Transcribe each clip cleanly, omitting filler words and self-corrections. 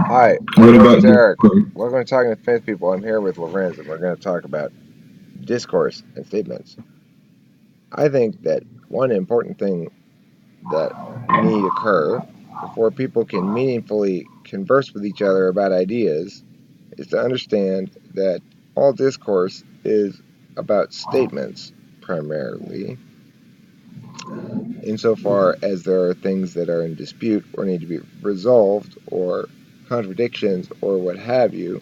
Hi, my What name is about this Derek. quote? Welcome to Talking with Famous People. I'm here with Lorenz, and we're going to talk about discourse and statements. I think that one important thing that need occur before people can meaningfully converse with each other about ideas is to understand that all discourse is about statements primarily, insofar as there are things that are in dispute or need to be resolved or contradictions or what have you.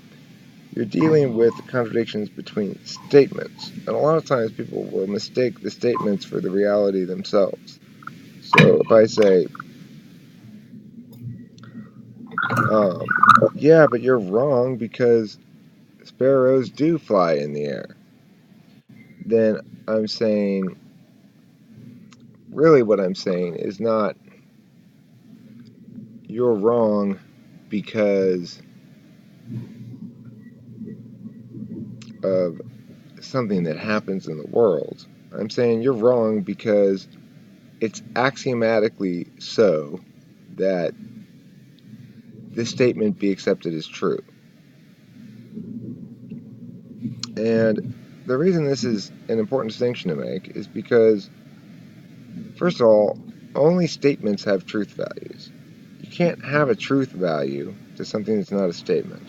You're dealing with contradictions between statements. And a lot of times people will mistake the statements for the reality themselves. So if I say, um, yeah, but you're wrong because sparrows do fly in the air, then I'm saying, really what I'm saying is not you're wrong because of something that happens in the world. I'm saying you're wrong because it's axiomatically so that this statement be accepted as true. And the reason this is an important distinction to make is because, first of all, only statements have truth values. You can't have a truth value to something that's not a statement.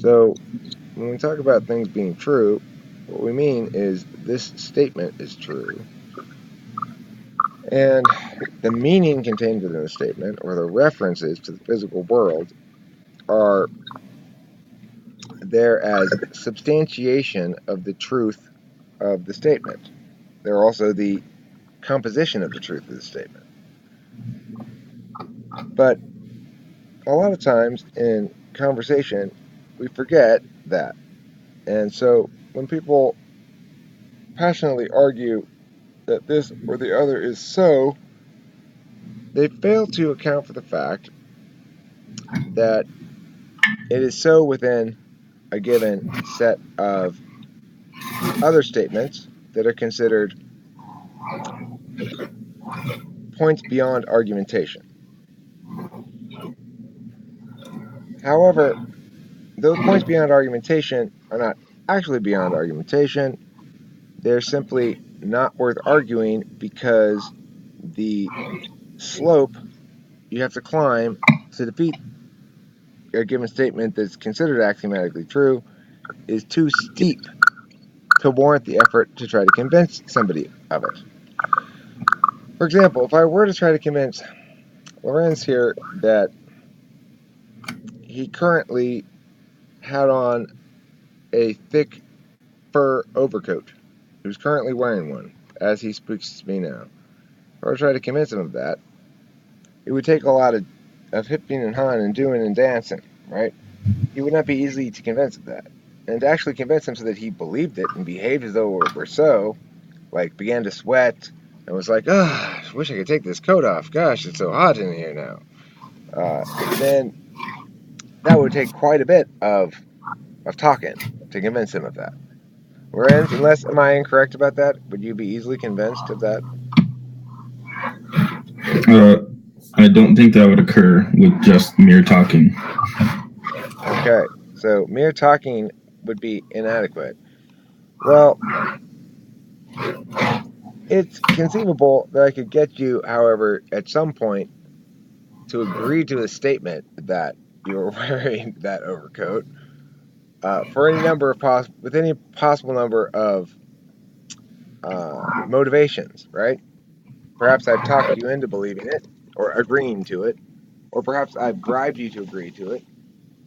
So, when we talk about things being true, what we mean is this statement is true, and the meaning contained within the statement, or the references to the physical world, are there as substantiation of the truth of the statement. They're also the composition of the truth of the statement. But a lot of times in conversation, we forget that. And so when people passionately argue that this or the other is so, they fail to account for the fact that it is so within a given set of other statements that are considered points beyond argumentation. However, those points beyond argumentation are not actually beyond argumentation. They're simply not worth arguing because the slope you have to climb to defeat a given statement that's considered axiomatically true is too steep to warrant the effort to try to convince somebody of it. For example, if I were to try to convince Lorenz here that he currently had on a thick fur overcoat, he was currently wearing one as he speaks to me now, if I were to try to convince him of that, it would take a lot of hipping and hawing and doing and dancing, right? He would not be easy to convince of that. And to actually convince him so that he believed it and behaved as though it were so, like began to sweat and was like, I wish I could take this coat off. Gosh, it's so hot in here now. Then that would take quite a bit of talking to convince him of that. Whereas, am I incorrect about that? Would you be easily convinced of that? Uh, I don't think that would occur with just mere talking. Okay, so mere talking would be inadequate. Well, it's conceivable that I could get you, however, at some point to agree to a statement that you're wearing that overcoat for any number of with any possible number of motivations, right? Perhaps I've talked you into believing it or agreeing to it, or perhaps I've bribed you to agree to it,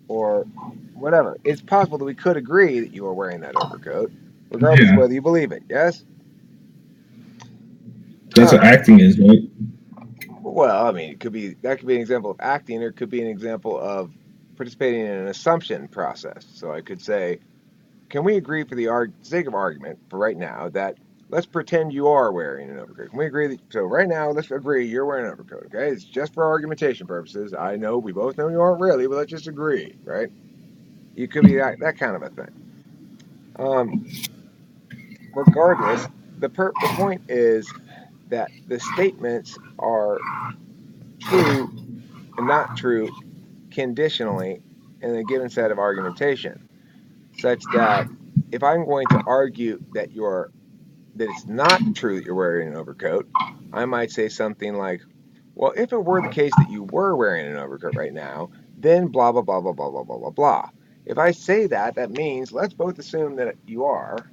or whatever. It's possible that we could agree that you are wearing that overcoat, regardless of Yeah, whether you believe it. Yes? that's All what right. acting is, right? Well, I mean, that could be an example of acting, or it could be an example of participating in an assumption process. So I could say, can we agree for the sake of argument for right now that let's pretend you are wearing an overcoat? Can we agree that so right now let's agree you're wearing an overcoat? Okay, it's just for argumentation purposes. I know we both know you aren't really, but let's just agree, right? You could be that kind of a thing. Um, Regardless, the point is that the statements are true and not true conditionally in a given set of argumentation, such that if I'm going to argue that it's not true that you're wearing an overcoat, I might say something like, well, if it were the case that you were wearing an overcoat right now, then blah, blah, blah, blah, blah, blah, blah, blah, blah. If I say that, that means let's both assume that you are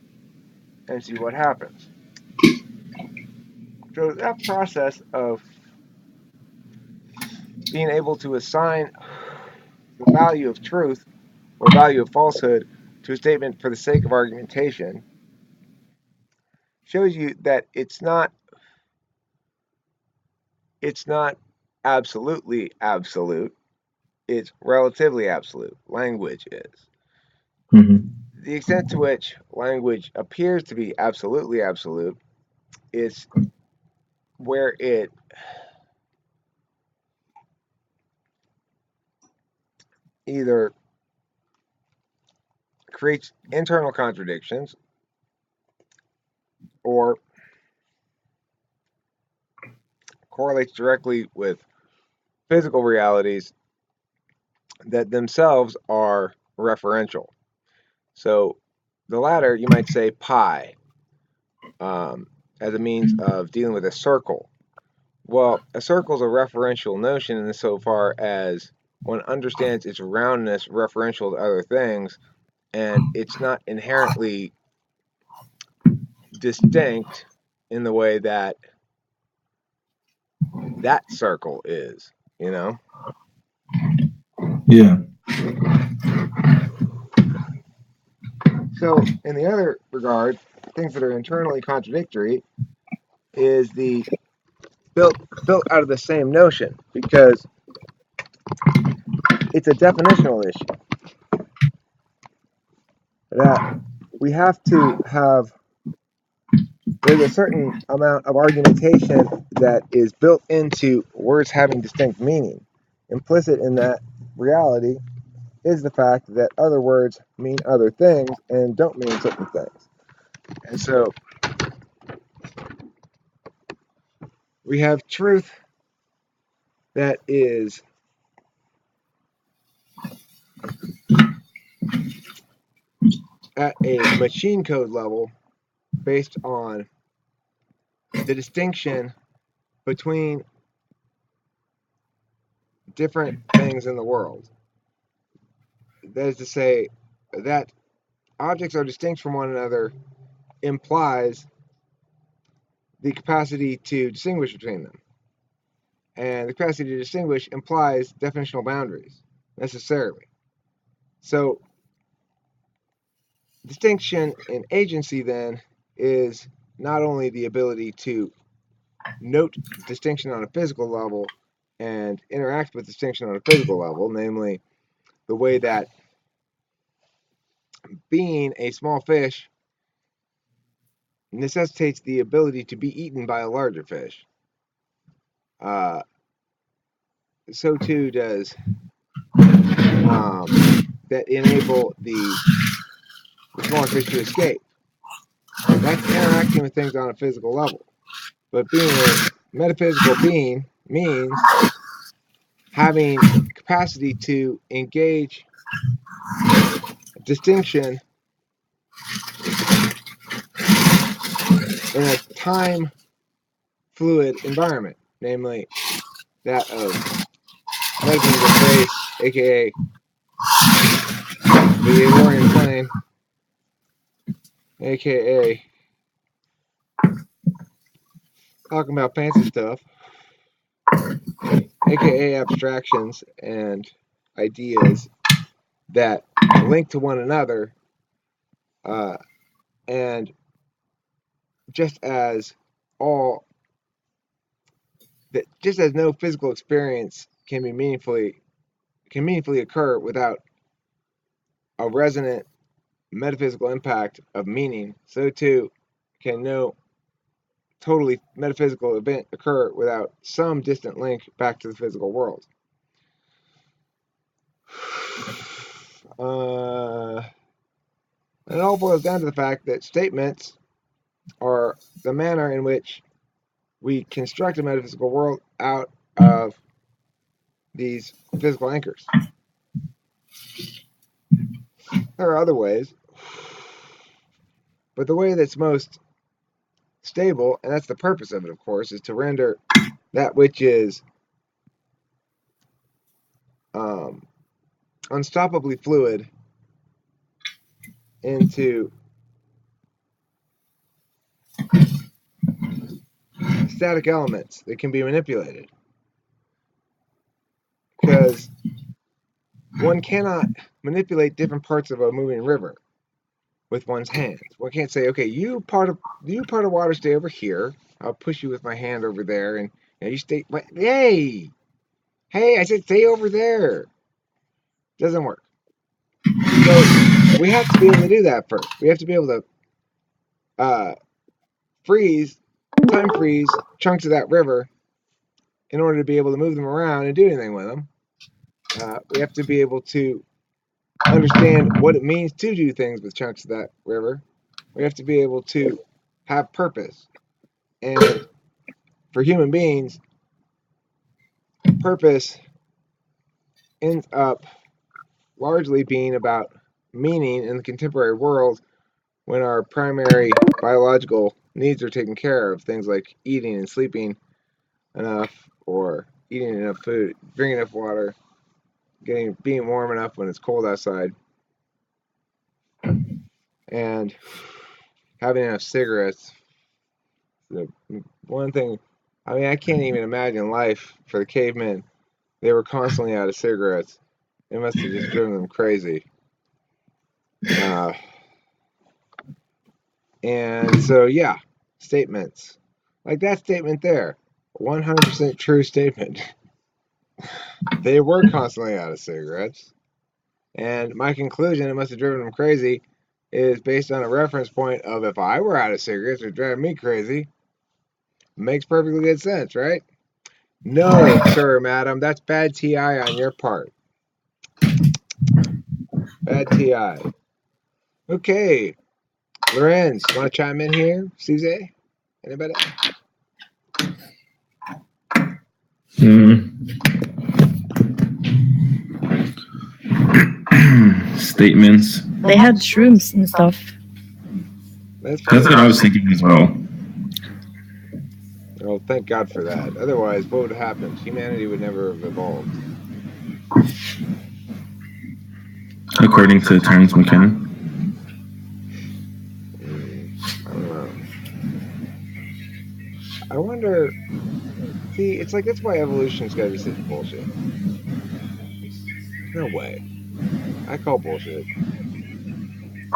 and see what happens. So that process of being able to assign the value of truth or value of falsehood to a statement for the sake of argumentation shows you that it's not absolutely absolute. It's relatively absolute. Language is. Mm-hmm. The extent to which language appears to be absolutely absolute is where it either creates internal contradictions or correlates directly with physical realities that themselves are referential. So the latter, you might say pi, as a means of dealing with a circle. Well, a circle is a referential notion insofar as one understands its roundness referential to other things, and it's not inherently distinct in the way that that circle is, you know? Yeah. So, in the other regard, things that are internally contradictory is the built out of the same notion because it's a definitional issue that we have to have. There's a certain amount of argumentation that is built into words having distinct meaning. Implicit in that reality is the fact that other words mean other things and don't mean certain things. And so we have truth that is at a machine code level based on the distinction between different things in the world. That is to say, that objects are distinct from one another implies the capacity to distinguish between them. And the capacity to distinguish implies definitional boundaries, necessarily. So, distinction in agency, then, is not only the ability to note distinction on a physical level and interact with distinction on a physical level, namely the way that being a small fish necessitates the ability to be eaten by a larger fish. Uh, so too does that enable the smaller fish to escape. That's interacting with things on a physical level. But being a metaphysical being means having capacity to engage distinction in a time fluid environment, namely that of metaphysical space, aka the Eulerian plane, aka talking about fancy stuff, aka abstractions and ideas that link to one another, and just as all that, just as no physical experience can meaningfully occur without a resonant metaphysical impact of meaning, so too can no totally metaphysical event occur without some distant link back to the physical world. And it all boils down to the fact that statements are the manner in which we construct a metaphysical world out of these physical anchors. There are other ways, but the way that's most stable, and that's the purpose of it, of course, is to render that which is unstoppably fluid into static elements that can be manipulated. Because one cannot manipulate different parts of a moving river with one's hands. One can't say, okay, you part of water, stay over here. I'll push you with my hand over there, and you stay. Hey, I said stay over there. Doesn't work. So we have to be able to do that first. We have to be able to time freeze chunks of that river in order to be able to move them around and do anything with them. We have to be able to understand what it means to do things with chunks of that river. We have to be able to have purpose. And for human beings, purpose ends up largely being about meaning in the contemporary world when our primary biological needs are taken care of, things like eating and sleeping enough, or eating enough food, drinking enough water, being warm enough when it's cold outside, and having enough cigarettes. The one thing, I mean, I can't even imagine life for the cavemen. They were constantly out of cigarettes. It must have just driven them crazy. And so, yeah, statements. Like that statement there, 100% true statement. They were constantly out of cigarettes. And my conclusion, it must have driven them crazy, is based on a reference point of if I were out of cigarettes, it would drive me crazy. Makes perfectly good sense, right? No, sir, madam, that's bad TI on your part. Bad TI. Okay, Lorenz, want to chime in here? Suze? Anybody? Statements. They had shrooms and stuff. That's what I was thinking as well. Oh, thank God for that. Otherwise, what would have happened? Humanity would never have evolved. According to Terence McKenna. I don't know. I wonder. See, it's like that's why evolution's got to be such bullshit. No way. I call bullshit.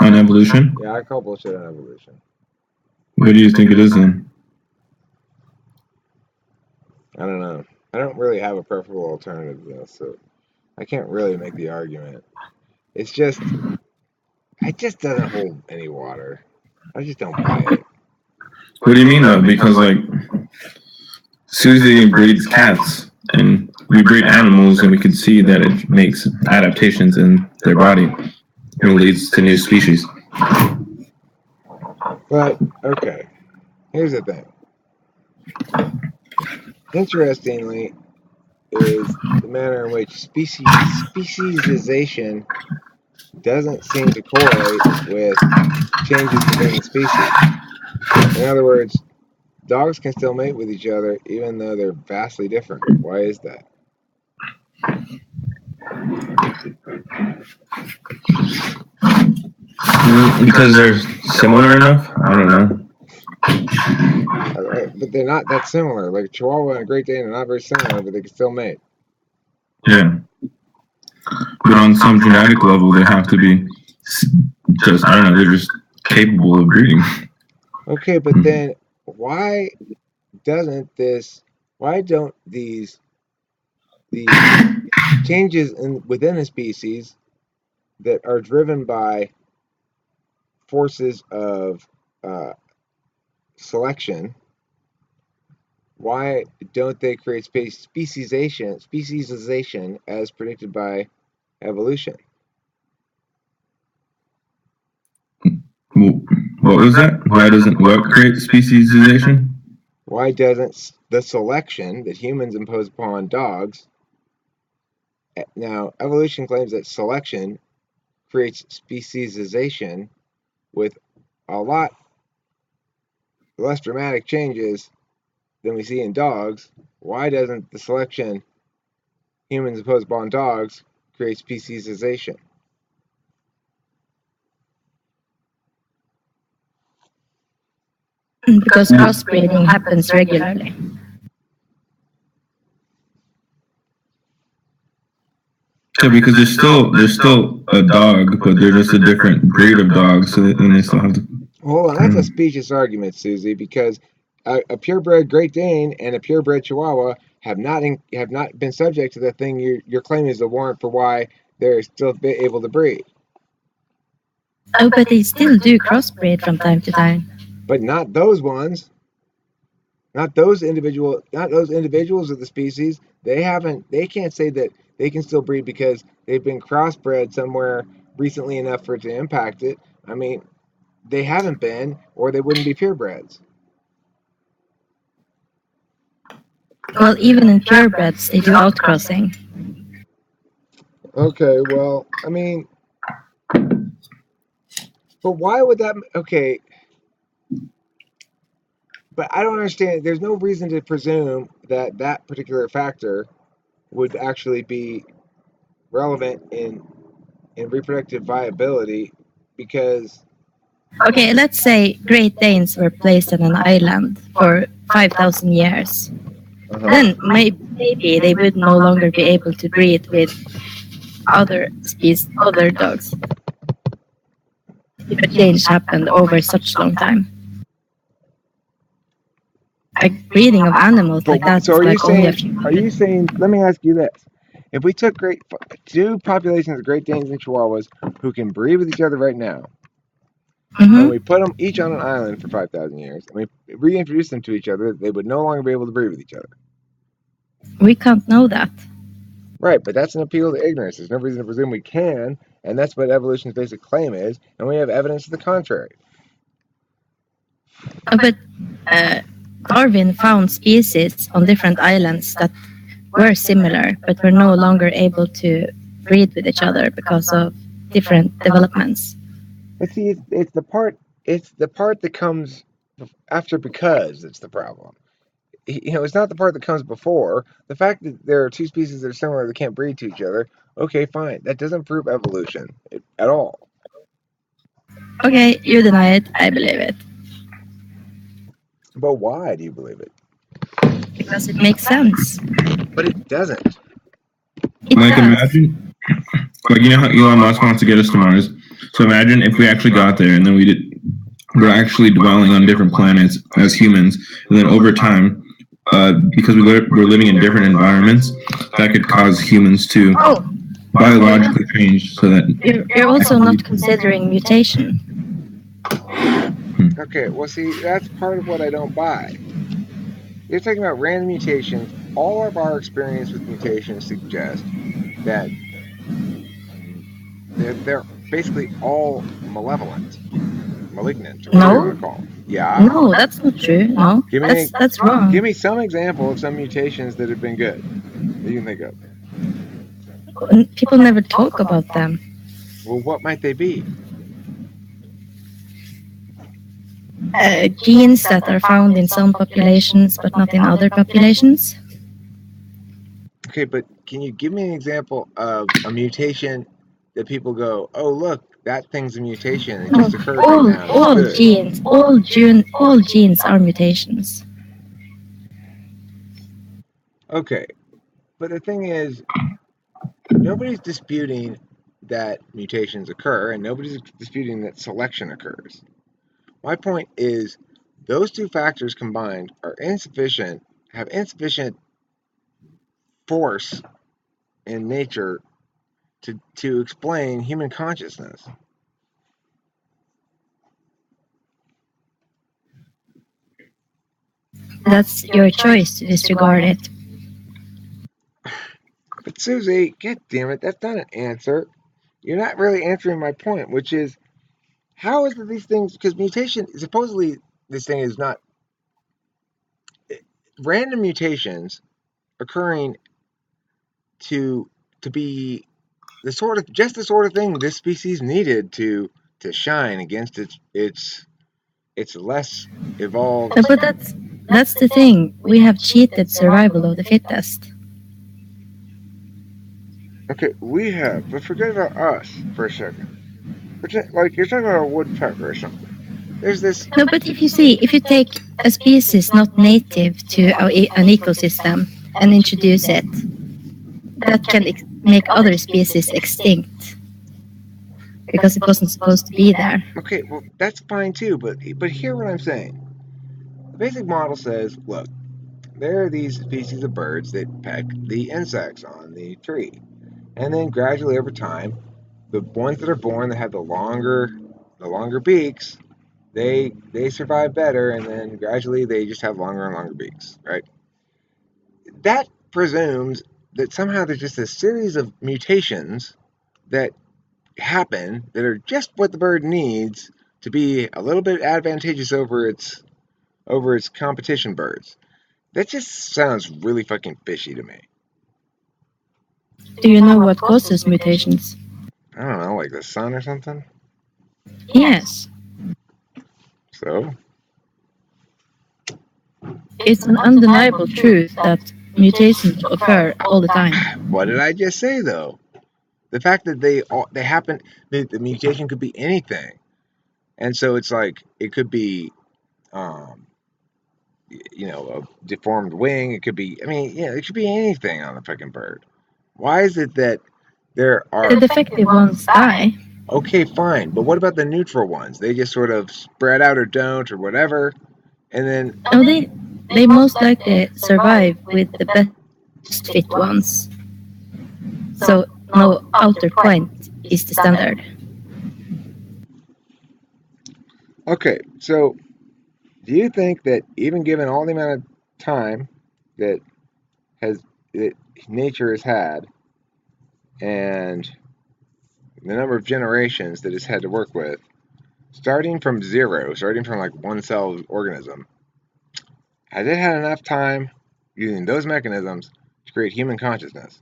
On evolution? Yeah, I call bullshit on evolution. What do you think it is then? I don't know. I don't really have a preferable alternative though, so I can't really make the argument. It's just, it just doesn't hold any water. I just don't buy it. What do you mean though? Because like Susie breeds cats, and we breed animals, and we can see that it makes adaptations in their body. It leads to new species. But okay, here's the thing. Interestingly, is the manner in which speciesization doesn't seem to correlate with changes within the species. In other words, dogs can still mate with each other even though they're vastly different. Why is that? Because they're similar enough? I don't know. But they're not that similar. Like a Chihuahua and a Great Dane are not very similar, but they can still mate. Yeah. But on some genetic level, they have to be just, I don't know, they're just capable of breeding. Okay, but then why don't these changes within a species that are driven by forces of selection, why don't they create speciesization as predicted by evolution? What was that? Why doesn't what create speciesization? Why doesn't the selection that humans impose upon dogs Now, evolution claims that selection creates speciesization with a lot less dramatic changes than we see in dogs. Why doesn't the selection humans impose upon dogs create speciesization? Because crossbreeding happens regularly. Yeah, because there's still a dog, but they're just a different breed of dog, so then they still have to. Hold on, that's a specious argument, Susie, because a purebred Great Dane and a purebred Chihuahua have not been subject to the thing you're claiming is the warrant for why they're still able to breed. Oh, but they still do crossbreed from time to time. But not those ones. Not those individuals of the species. They can't say that they can still breed because they've been crossbred somewhere recently enough for it to impact it. I mean, they haven't been, or they wouldn't be purebreds. Well, even in purebreds, they do outcrossing. Okay, well, I mean, but why would that? Okay, but I don't understand. There's no reason to presume that that particular factor would actually be relevant in reproductive viability because Okay, let's say Great Danes were placed on an island for 5,000 years. Then maybe they would no longer be able to breed with other species, other dogs. If a change happened over such a long time. Like breeding of animals like that so is are you like only a saying? few Are you hundred. saying? Let me ask you this: if we took two populations of Great Danes and Chihuahuas who can breed with each other right now, and we put them each on an island for 5,000 years, and we reintroduce them to each other, they would no longer be able to breed with each other. We can't know that. Right, but that's an appeal to ignorance. There's no reason to presume we can, and that's what evolution's basic claim is, and we have evidence to the contrary. But Darwin found species on different islands that were similar, but were no longer able to breed with each other because of different developments. But see, it's the part that comes after because that's the problem. It's not the part that comes before. The fact that there are two species that are similar that can't breed to each other, okay, fine. That doesn't prove evolution at all. Okay, you deny it, I believe it. But why do you believe it? Because it makes sense. But it doesn't. It Like does. imagine, like you know how Elon Musk wants to get us to Mars. So imagine if we actually got there and then we're actually dwelling on different planets as humans, and then over time, because we're living in different environments, that could cause humans to biologically change so that You're also not considering mutation. Okay, well, see, that's part of what I don't buy. You're talking about random mutations. All of our experience with mutations suggests that they're basically all malignant, or whatever you want to call them. Yeah. No, that's not true. No, that's wrong. Give me some example of some mutations that have been good that you can think of. People never talk about them. Well, what might they be? Genes that are found in some populations but not in other populations. Okay, but can you give me an example of a mutation that people go, "Oh, look, that thing's a mutation. It just occurred right now. And All it's good." all genes are mutations. Okay, but the thing is, nobody's disputing that mutations occur, and nobody's disputing that selection occurs. My point is, those two factors combined are insufficient, have insufficient force in nature to explain human consciousness. That's your choice to disregard it. But Susie, god damn it, that's not an answer. You're not really answering my point, which is how is it these things? Because mutation, supposedly, this thing is not random mutations occurring to to be the sort of thing this species needed to shine against its less evolved. No, but that's the thing. We have cheated survival of the fittest. Okay, we have, but forget about us for a second. Like you're talking about a woodpecker or something. There's this. No, but if you take a species not native to an ecosystem and introduce it, that can make other species extinct because it wasn't supposed to be there. Okay, well that's fine too, but hear what I'm saying. The basic model says, look, there are these species of birds that peck the insects on the tree, and then gradually over time, the ones that are born that have the longer beaks, they survive better, and then gradually they just have longer and longer beaks, right? That presumes that somehow there's just a series of mutations that happen that are just what the bird needs to be a little bit advantageous over its competition birds. That just sounds really fucking fishy to me. Do you know what causes mutations? I don't know, like the sun or something. Yes. So It's an undeniable truth that mutations occur all the time. what did I just say though? The fact that they happen, the mutation could be anything, and so it's like it could be, um, a deformed wing. It could be, I mean, yeah, it could be anything on the fucking bird. Why is it that there are The defective ones die. okay, fine, but what about the neutral ones? They just sort of spread out or don't or whatever, and then No, they most likely survive with the best fit ones. So no outer point is the standard. okay, so do you think that even given all the amount of time that has that nature has had and the number of generations that it's had to work with, starting from zero, starting from like one cell organism, has it had enough time using those mechanisms to create human consciousness?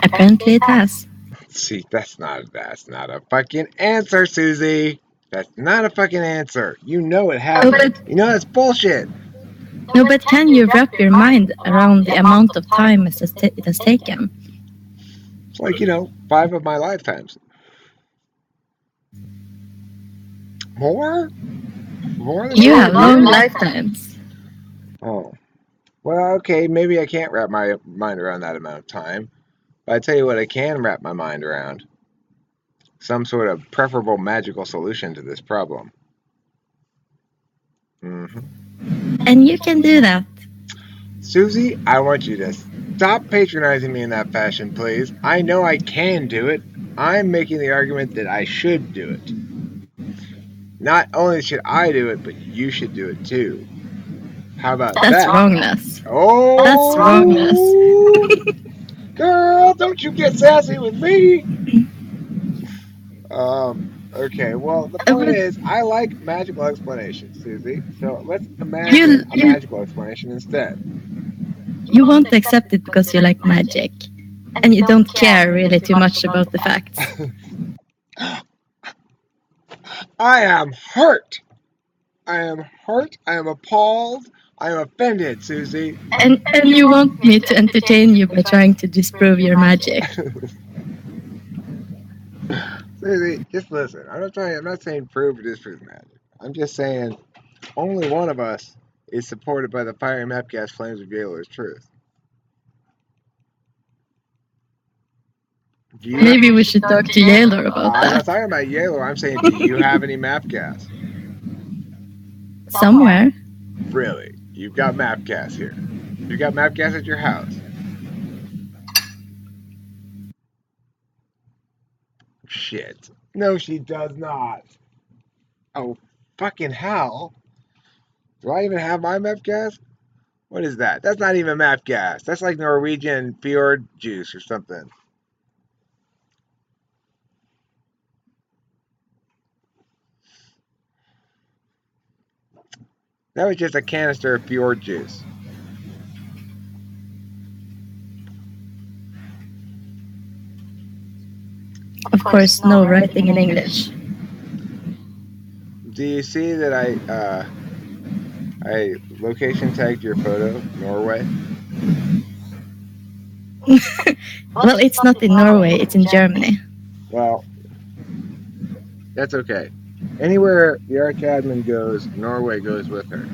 Apparently it has. See, that's not a fucking answer, Susie. That's not a fucking answer. You know it No, hasn't. You know that's bullshit. but can you wrap your mind around the amount of time it has taken? It's like, 5 of my lifetimes. More? More than You 5 have long years? lifetimes. Oh. Well, okay, maybe I can't wrap my mind around that amount of time. But I tell you what I can wrap my mind around. Some sort of preferable magical solution to this problem. And you can do that. Susie, I want you to stop patronizing me in that fashion, please. I know I can do it. I'm making the argument that I should do it. Not only should I do it, but you should do it too. How about That's that? wrongness. Oh, That's wrongness. Girl, don't you get sassy with me. Okay, well, the point is, I like magical explanations, Susie. So let's imagine a magical explanation instead. You won't accept it because you like magic. And you don't care really too much about the facts. I am hurt. I am hurt. I am appalled. I am offended, Susie. And you want me to entertain you by trying to disprove your magic. Susie, just listen. I'm not saying prove or disprove magic. I'm just saying only one of us is supported by the fiery Mapcast flames of Gaylor's truth. Maybe we should talk to Yaylor about I'm not that. talking about Gaylor. I'm saying, do you have any Mapcast? Somewhere. Really? You've got Mapcast here. You got Mapcast at your house. Shit. No, she does not. Oh, fucking hell. Do I even have my Mapcast? What is that? That's not even Mapcast. That's like Norwegian fjord juice or something. That was just a canister of fjord juice. Of course, no writing in English. Do you see that I location tagged your photo, Norway? Well, it's not in Norway, it's in Germany. Well, that's okay. Anywhere the arch admin goes, Norway goes with her.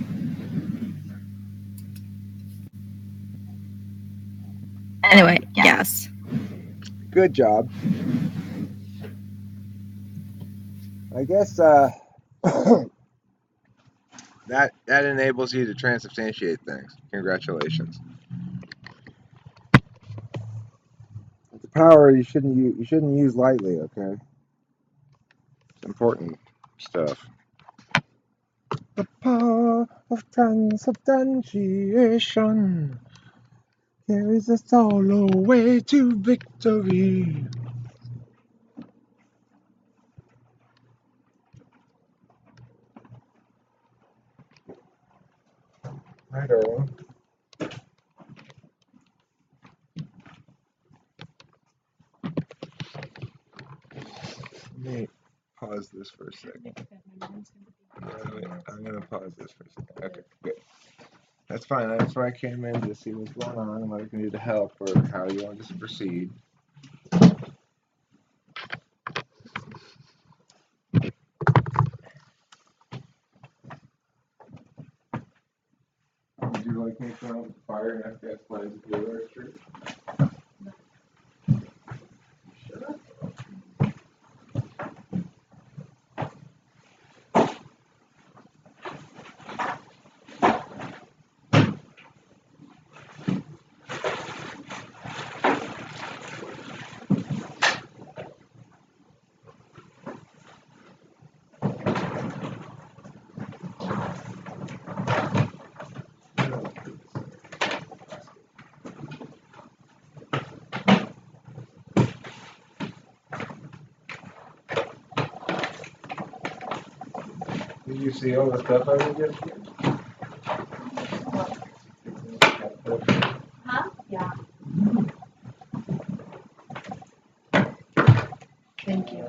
Anyway, yes. Good job. I guess that enables you to transubstantiate things. Congratulations. It's a power you shouldn't use lightly, okay? It's important stuff. The power of transubstantiation carries us all away to victory. Hi, darling. Let me pause this for a second. I'm going to pause this for a second. Okay, good. That's fine. That's why I came in to see what's going on and what I can do to help or how you want us to proceed. Would you like me to come out with fire and have gas flames at the other street? Shut up. Did you see all the stuff I did yesterday? Huh? Yeah. Thank you.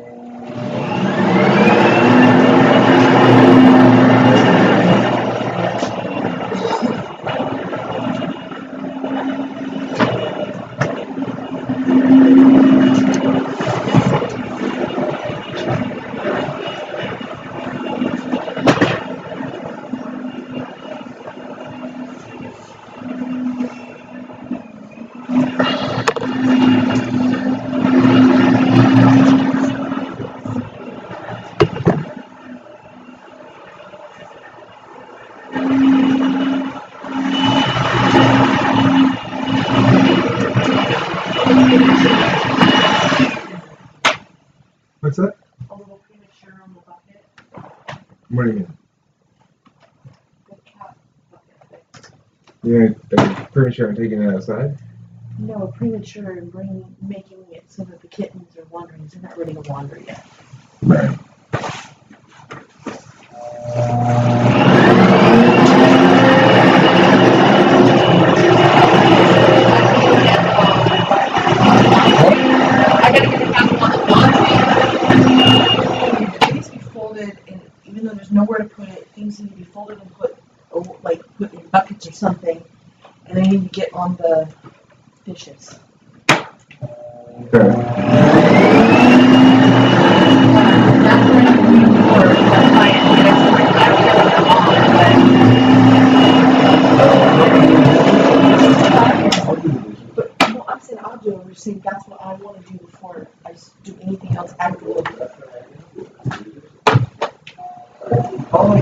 What's that? A little premature on the bucket. What do you mean? The cat bucket. You're pretty sure I'm taking it outside? No, premature and making it so that the kittens are wandering. They're not ready to wander yet. Right. I gotta get the cat on the laundry. It needs to be folded, and even though there's nowhere to put it, things need to be folded and put in buckets or something, and they need to get on the dishes. Well, I'm saying I'll do it. I'm just saying that's what I want to do before I do anything else actively. Oh,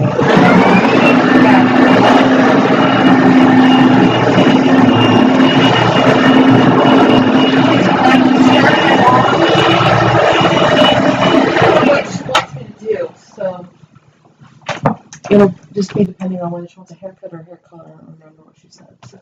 what she wants me to do, so it'll just be depending on whether she wants a haircut or a haircut. I don't remember what she said. So.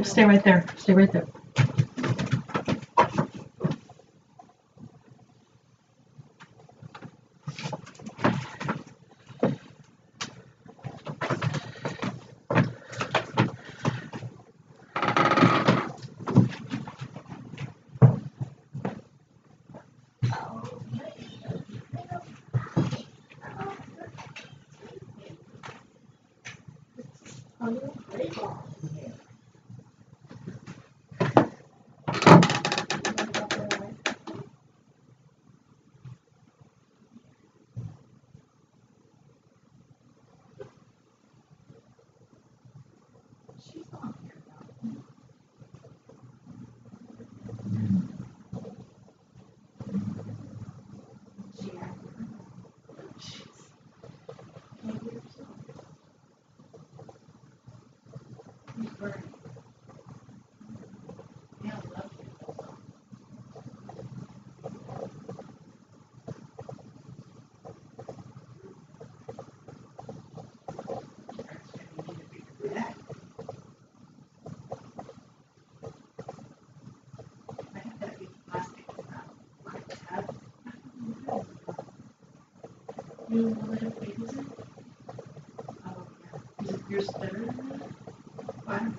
Stay right there. Stay right there. Yours better than that? I don't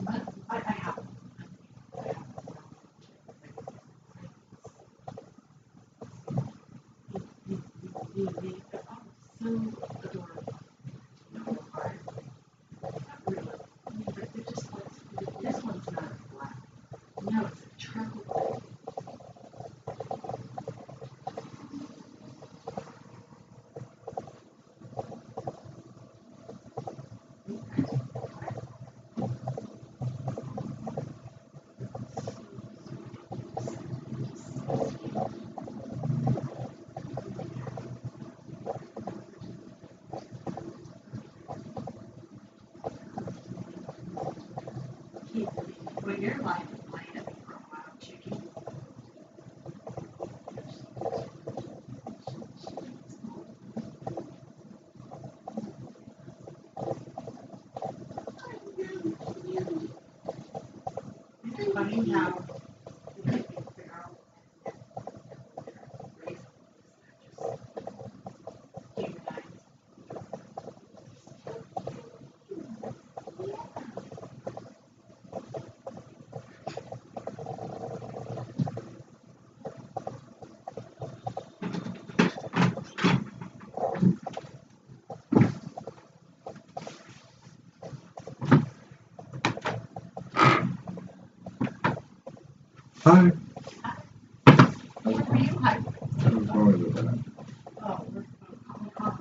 know. I have. So adorable. No hard. Not really. But they're just like, this one's not black. No, it's a charcoal. When you're like playing it for a while, chicken. It's funny how you can figure out Hi. What were you like? I was going with that. Oh, we're calling.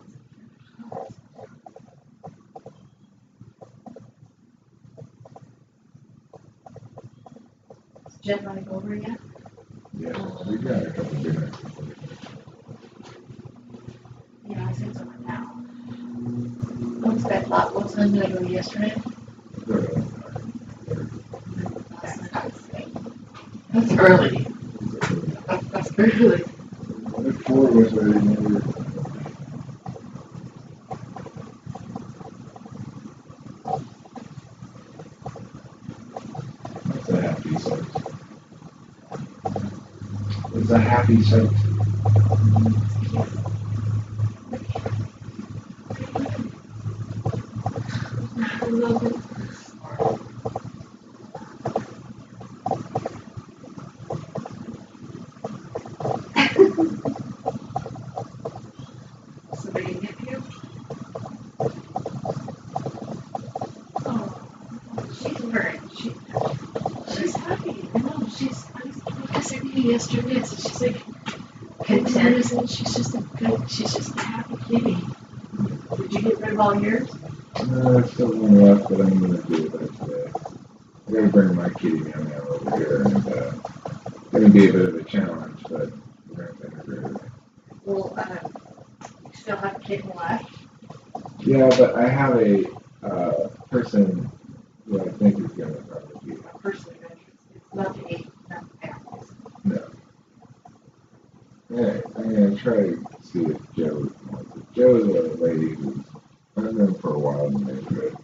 Is Jen running over yet? Yeah, we got a couple dinners. Yeah, I said something now. What's that lot? What time did I go yesterday? That's early. That's early. There's four of us already know. It's a happy sight. It's a happy sight. I love it. Somebody hit you? Oh, she's very, she's happy. No, I said to you yesterday, so she's like content, and she's just a happy kitty. Did you get rid of all yours? No, there's still one left, but I'm gonna do that today. I gotta bring my kitty meow meow over here, and it's gonna be a bit of a challenge, but we're gonna do it. Well, you still have a kitten left? Yeah, but I have a person who I think is gonna probably be. A person of interest. It's not the eight, not the families. No. Yeah, I'm gonna try to see if Joe wants it. There was a lady who I've known for a while in the neighborhood.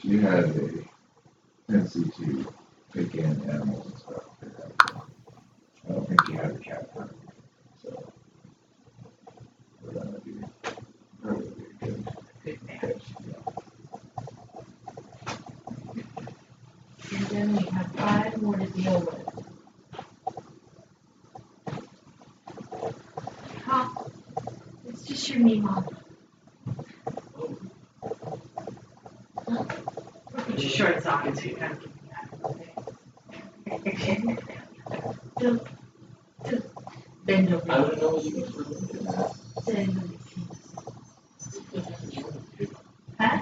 She had a tendency to take in animals and stuff. I don't think she had a cat for her. So that would be probably a good catch. And then we have 5 more to deal with. Huh? It's just your knee, Mom. Put your shorts on so you kind of get me out. Bend over. I don't know you can prove that. Huh?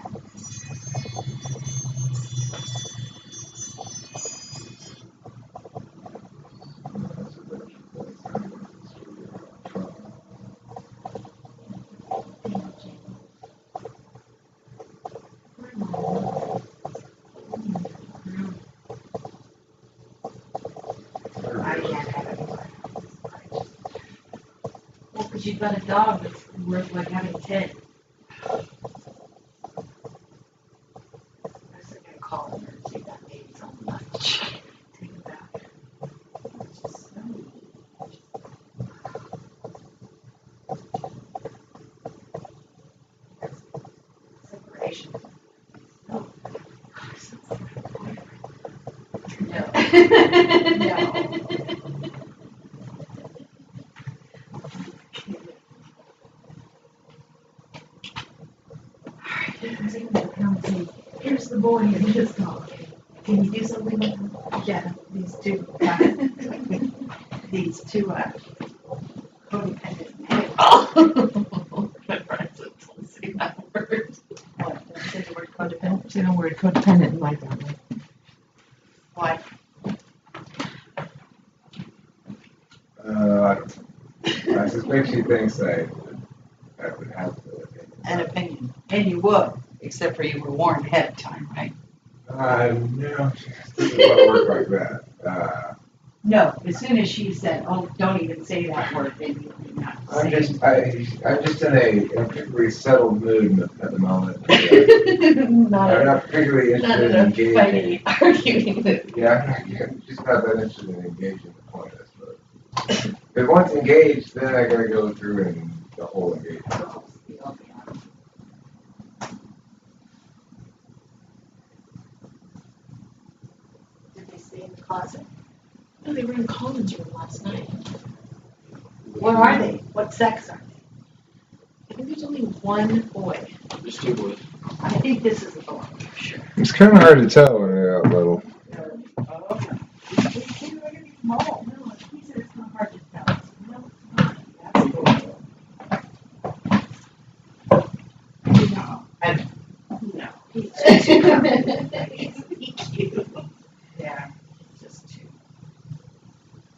Well, because you've got a dog that's worth like having 10. I was gonna call him and say that maybe it's on lunch. Take it back. It's just so separation. No. No. Here's the boy and his dog. Can you do something with them? Yeah, these two. These two codependent men. Oh, my friends don't say that word. What? Don't say the word codependent. Say the word codependent in my family. Why? I suspect she thinks I would have An opinion. And you would, except for you were warned ahead of time, right? No, she doesn't work like that. No, as soon as she said, oh, don't even say that word, then you did not I'm say it. I'm just in a particularly settled mood at the moment. I'm not particularly interested in engaging. Arguing with. Yeah, I'm just not that interested in engaging the point, I suppose. If once engaged, then I gotta go through and the whole engagement. Did they stay in the closet? No, they were in Colin's room last night. What are they? What sex are they? I think there's only one boy. There's 2 boys. I think this is a boy, for sure. It's kind of hard to tell when they're that little. Small. No, he said it's not hard to tell. No, it's not. That's No. He's cute. Yeah, just 2.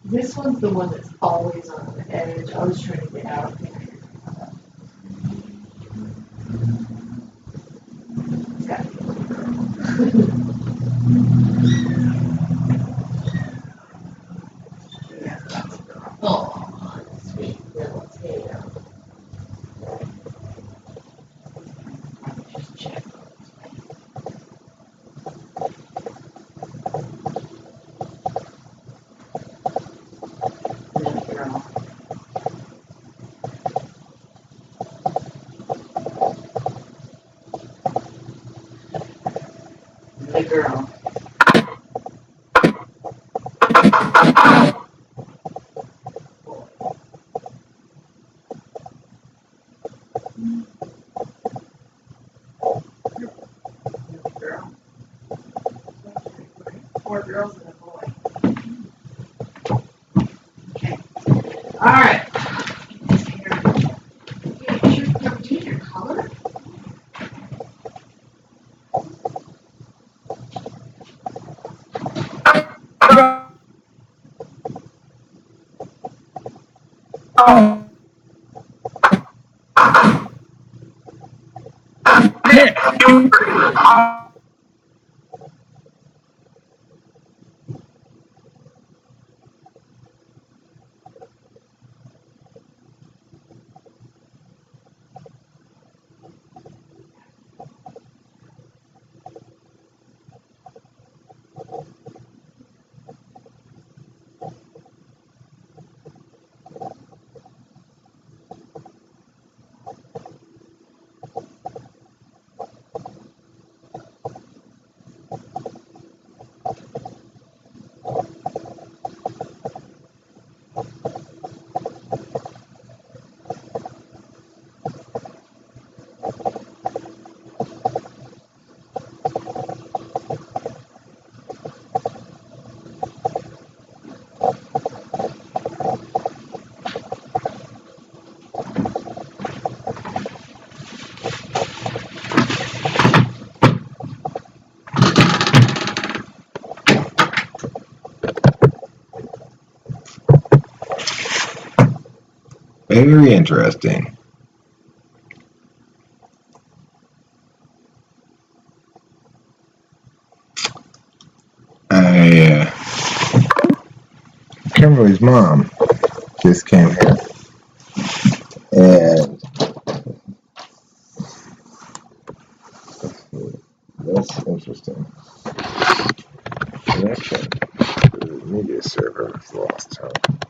This one's the one that's always on the edge. I was trying to get out. It's gotta be a little girl. Yeah, that's a girl. Oh, sweet little tail. Just check. Little girl. The girl. The girl. 4 girls and a boy. Okay. All right. This hair. Hey, you're doing your color? Very interesting. Kimberly's mom just came here, and that's interesting. Connection to the media server is lost. Huh?